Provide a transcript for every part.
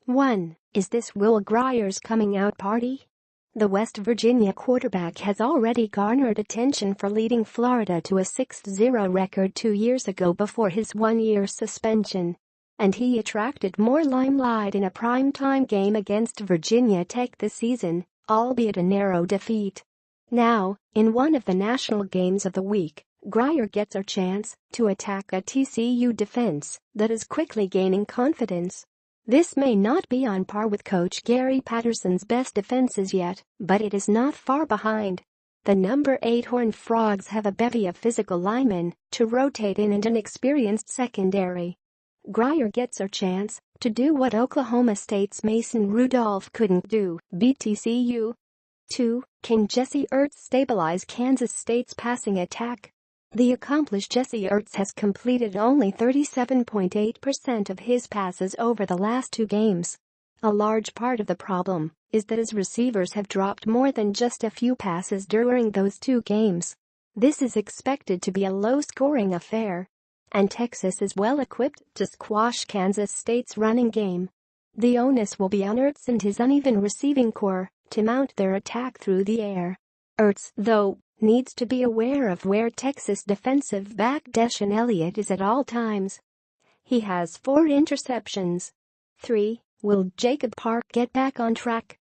1. Is this Will Grier's coming out party? The West Virginia quarterback has already garnered attention for leading Florida to a 6-0 record 2 years ago before his one-year suspension. And he attracted more limelight in a primetime game against Virginia Tech this season, albeit a narrow defeat. Now, in one of the national games of the week, Grier gets a chance to attack a TCU defense that is quickly gaining confidence. This may not be on par with Coach Gary Patterson's best defenses yet, but it is not far behind. The number 8 Horned Frogs have a bevy of physical linemen to rotate in and an experienced secondary. Grier gets a chance to do what Oklahoma State's Mason Rudolph couldn't do, beat TCU. 2. Can Jesse Ertz stabilize Kansas State's passing attack? The accomplished Jesse Ertz has completed only 37.8% of his passes over the last 2 games. A large part of the problem is that his receivers have dropped more than just a few passes during those 2 games. This is expected to be a low-scoring affair, and Texas is well-equipped to squash Kansas State's running game. The onus will be on Ertz and his uneven receiving corps to mount their attack through the air. Ertz, though, needs to be aware of where Texas defensive back Deshaun Elliott is at all times. He has 4 interceptions. 3. Will Jacob Park get back on track?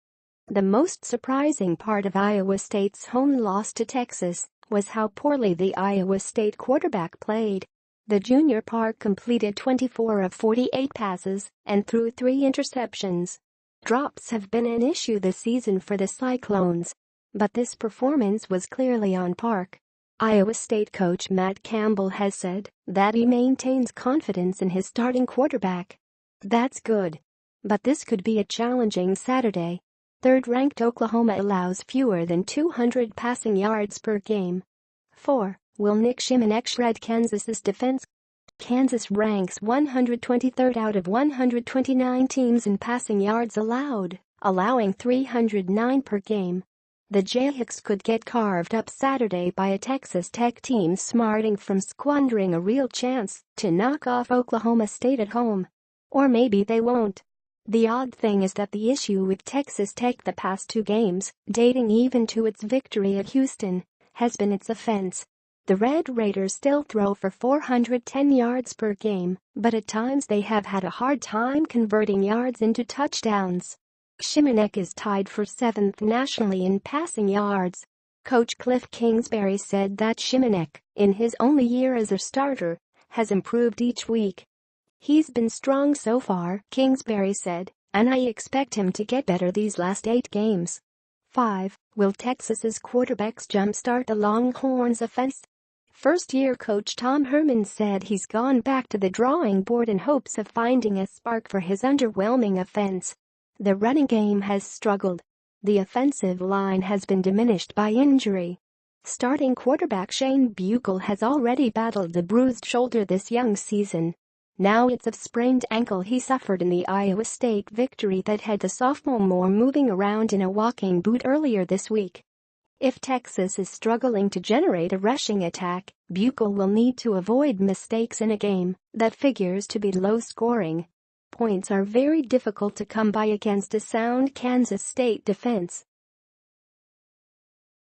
The most surprising part of Iowa State's home loss to Texas was how poorly the Iowa State quarterback played. The junior Park completed 24 of 48 passes and threw 3 interceptions. Drops have been an issue this season for the Cyclones, but this performance was clearly on Park. Iowa State coach Matt Campbell has said that he maintains confidence in his starting quarterback. That's good. But this could be a challenging Saturday. Third-ranked Oklahoma allows fewer than 200 passing yards per game. 4. Will Nick Shimonek shred Kansas's defense? Kansas ranks 123rd out of 129 teams in passing yards allowed, allowing 309 per game. The Jayhawks could get carved up Saturday by a Texas Tech team smarting from squandering a real chance to knock off Oklahoma State at home. Or maybe they won't. The odd thing is that the issue with Texas Tech the past 2 games, dating even to its victory at Houston, has been its offense. The Red Raiders still throw for 410 yards per game, but at times they have had a hard time converting yards into touchdowns. Shimonek is tied for 7th nationally in passing yards. Coach Cliff Kingsbury said that Shimonek, in his only year as a starter, has improved each week. He's been strong so far, Kingsbury said, and I expect him to get better these last 8 games. 5. Will Texas's quarterbacks jumpstart the Longhorns' offense? First-year coach Tom Herman said he's gone back to the drawing board in hopes of finding a spark for his underwhelming offense. The running game has struggled. The offensive line has been diminished by injury. Starting quarterback Shane Buechele has already battled a bruised shoulder this young season. Now it's a sprained ankle he suffered in the Iowa State victory that had the sophomore moving around in a walking boot earlier this week. If Texas is struggling to generate a rushing attack, Buechele will need to avoid mistakes in a game that figures to be low-scoring. Points are very difficult to come by against a sound Kansas State defense.